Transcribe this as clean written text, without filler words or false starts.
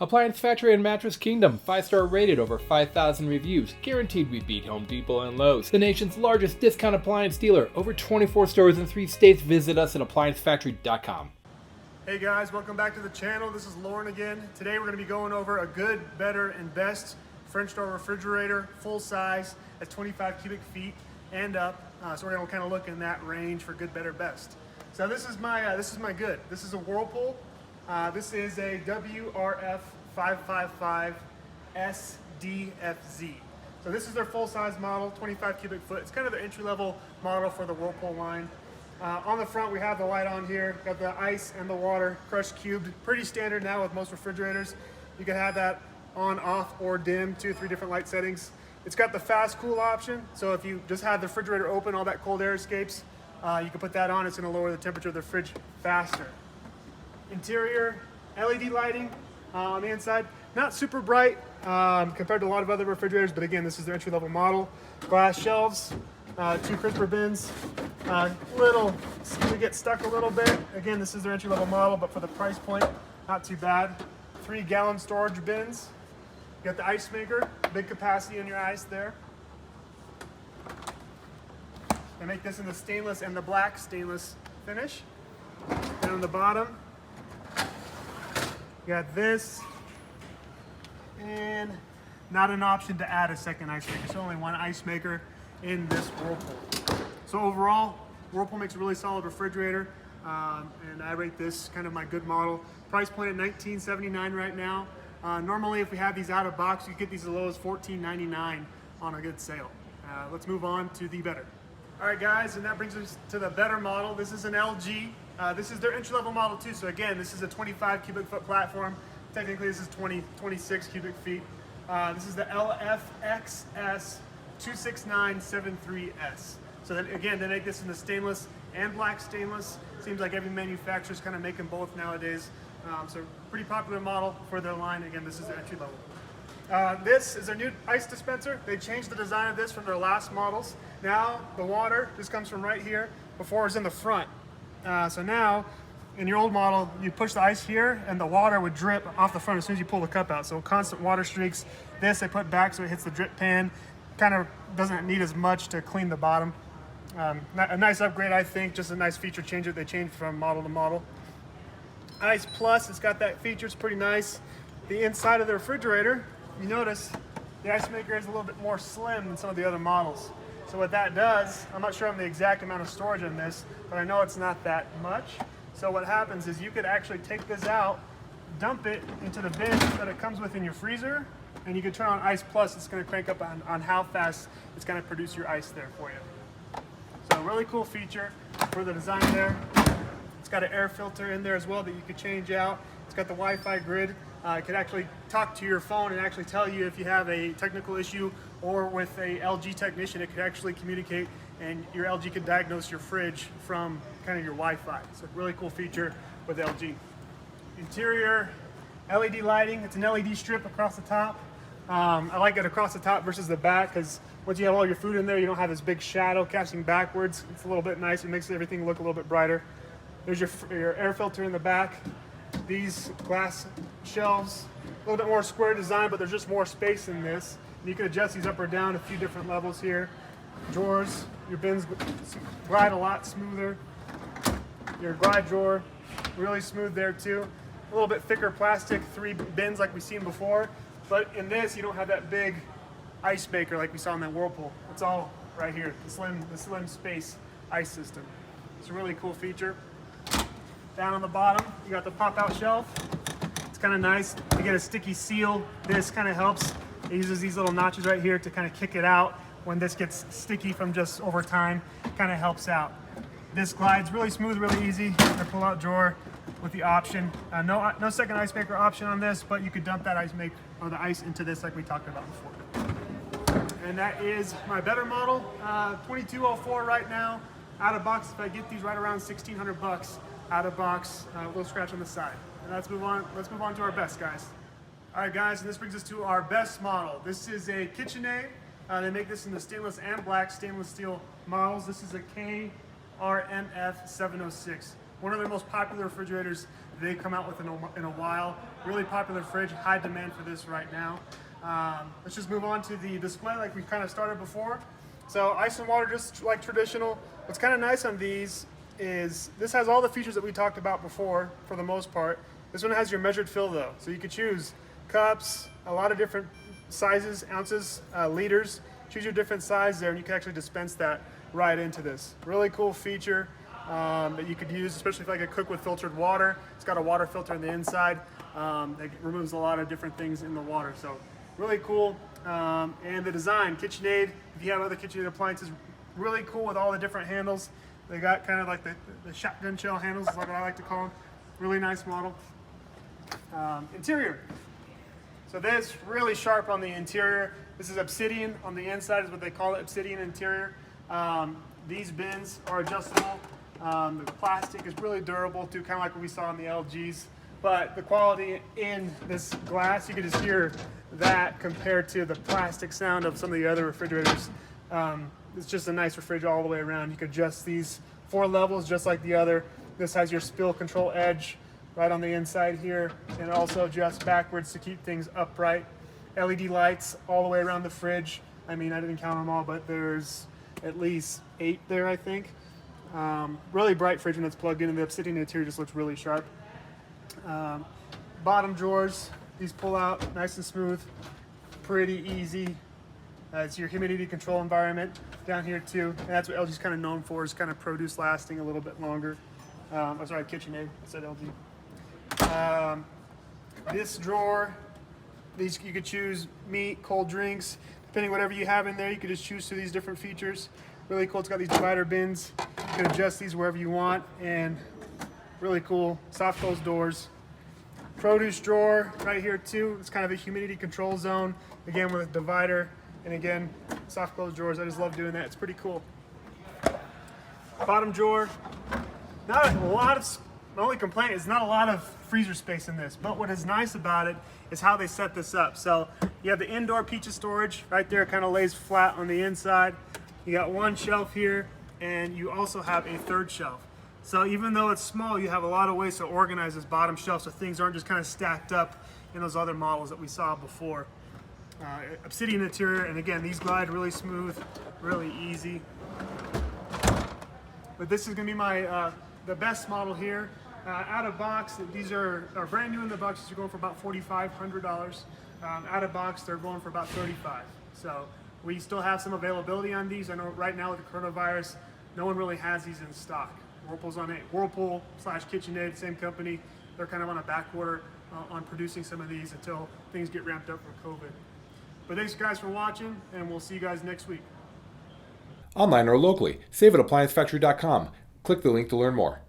Appliance Factory and Mattress Kingdom, 5-star rated, over 5,000 reviews, guaranteed we beat Home Depot and Lowe's. The nation's largest discount appliance dealer, over 24 stores in 3 states. Visit us at ApplianceFactory.com. Hey guys, welcome back to the channel. This is Lauren again. Today we're going to be going over a good, better, and best French door refrigerator, full size, at 25 cubic feet and up. So we're going to kind of look in that range for good, better, best. So this is my good. This is a Whirlpool. This is a WRF 555 SDFZ. So this is their full-size model, 25 cubic foot. It's kind of the entry-level model for the Whirlpool line. On the front, we have the light on here. Got the ice and the water crushed cubed. Pretty standard now with most refrigerators. You can have that on, off, or dim, 2 or 3 different light settings. It's got the fast cool option. So if you just have the refrigerator open, all that cold air escapes, you can put that on. It's going to lower the temperature of the fridge faster. Interior LED lighting on the inside, not super bright compared to a lot of other refrigerators, but again, this is their entry-level model. Glass shelves, 2 crisper bins, little to get stuck a little bit. Again, this is their entry-level model, but for the price point, not too bad. 3-gallon storage bins. You got the ice maker, big capacity in your ice there. They make this in the stainless and the black stainless finish. And on the bottom, you got this, and not an option to add a second ice maker. So only one ice maker in this Whirlpool. So overall, Whirlpool makes a really solid refrigerator, and I rate this kind of my good model. Price point at $19.79 right now. Normally, if we have these out of box, you get these as low as $14.99 on a good sale. Let's move on to the better. All right, guys, and that brings us to the better model. This is an LG. This is their entry-level model too. So again, this is a 25 cubic foot platform. Technically, this is 26 cubic feet. This is the LFXS 26973S. So then again, they make this in the stainless and black stainless. Seems like every manufacturer is kind of making both nowadays. So pretty popular model for their line. Again, this is the entry level. This is their new ice dispenser. They changed the design of this from their last models. Now the water just comes from right here. Before it was in the front. So now, in your old model, you push the ice here and the water would drip off the front as soon as you pull the cup out. So constant water streaks. This they put back so it hits the drip pan. Kind of doesn't need as much to clean the bottom. A nice upgrade, I think. Just a nice feature change that they changed from model to model. Ice Plus, it's got that feature. It's pretty nice. The inside of the refrigerator, you notice the ice maker is a little bit more slim than some of the other models. So what that does, I'm not sure on the exact amount of storage in this, but I know it's not that much. So what happens is you could actually take this out, dump it into the bin that it comes with in your freezer, and you can turn on Ice Plus. It's going to crank up on how fast it's going to produce your ice there for you. So really cool feature for the design there. It's got an air filter in there as well that you could change out. It's got the Wi-Fi grid. It could actually talk to your phone and actually tell you if you have a technical issue, or with a LG technician, it could actually communicate and your LG could diagnose your fridge from kind of your Wi-Fi. So really cool feature with LG. Interior LED lighting. It's an LED strip across the top. I like it across the top versus the back because once you have all your food in there, you don't have this big shadow casting backwards. It's a little bit nice. It makes everything look a little bit brighter. There's your air filter in the back. These glass shelves, a little bit more square design, but there's just more space in this. And you can adjust these up or down a few different levels here. Drawers, your bins glide a lot smoother. Your glide drawer, really smooth there too. A little bit thicker plastic, 3 bins like we've seen before. But in this, you don't have that big ice maker like we saw in that Whirlpool. It's all right here, the slim space ice system. It's a really cool feature. Down on the bottom, you got the pop-out shelf. It's kind of nice to get a sticky seal. This kind of helps. It uses these little notches right here to kind of kick it out when this gets sticky from just over time. Kind of helps out. This glides really smooth, really easy. The pull-out drawer with the option. No second ice maker option on this, but you could dump that ice maker or the ice into this like we talked about before. And that is my better model, 2204 right now. Out of box, if I get these right around 1,600 bucks. Out of box, a little scratch on the side. And let's move on to our best, guys. All right, guys, and this brings us to our best model. This is a KitchenAid. They make this in the stainless and black stainless steel models. This is a KRMF 706. One of their most popular refrigerators they've come out with in a while. Really popular fridge, high demand for this right now. Let's just move on to the display like we kind of started before. So ice and water, just like traditional. What's kind of nice on these is this has all the features that we talked about before for the most part. This one has your measured fill though. So you could choose cups, a lot of different sizes, ounces, liters. Choose your different size there and you can actually dispense that right into this. Really cool feature that you could use, especially if I could cook with filtered water. It's got a water filter on the inside that removes a lot of different things in the water. So really cool. And the design, KitchenAid, if you have other KitchenAid appliances, really cool with all the different handles. They got kind of like the shotgun shell handles, is what I like to call them. Really nice model. Interior. So this really sharp on the interior. This is obsidian on the inside is what they call it, obsidian interior. These bins are adjustable. The plastic is really durable too, kind of like what we saw in the LGs. But the quality in this glass, you can just hear that compared to the plastic sound of some of the other refrigerators. It's just a nice refrigerator all the way around. You can adjust these 4 levels just like the other. This has your spill control edge right on the inside here, and also adjusts backwards to keep things upright. LED lights all the way around the fridge. I mean, I didn't count them all, but there's at least 8 there, I think. Really bright fridge when it's plugged in, and the obsidian interior just looks really sharp. Bottom drawers, these pull out nice and smooth, pretty easy. It's your humidity control environment down here too, and that's what LG's kind of known for, is kind of produce lasting a little bit longer. I'm sorry, KitchenAid, I said LG. This drawer, these you could choose meat, cold drinks, depending whatever you have in there. You could just choose through these different features. Really cool. It's got these divider bins. You can adjust these wherever you want, and really cool. Soft close doors. Produce drawer right here too. It's kind of a humidity control zone. Again with a divider, and again soft close drawers. I just love doing that. It's pretty cool. Bottom drawer. Not a lot of. My only complaint is not a lot of freezer space in this, but what is nice about it is how they set this up. So you have the indoor pizza storage right there, kind of lays flat on the inside. You got one shelf here, and you also have a third shelf. So even though it's small, you have a lot of ways to organize this bottom shelf so things aren't just kind of stacked up in those other models that we saw before. Obsidian interior, and again, these glide really smooth, really easy. But this is gonna be my the best model here. Out of box, these are brand new in the box. These are going for about $4,500. Out of box, they're going for about $35. So we still have some availability on these. I know right now with the coronavirus, no one really has these in stock. Whirlpool's on it. Whirlpool / KitchenAid, same company. They're kind of on a back order on producing some of these until things get ramped up for COVID. But thanks guys for watching, and we'll see you guys next week. Online or locally, save at ApplianceFactory.com. Click the link to learn more.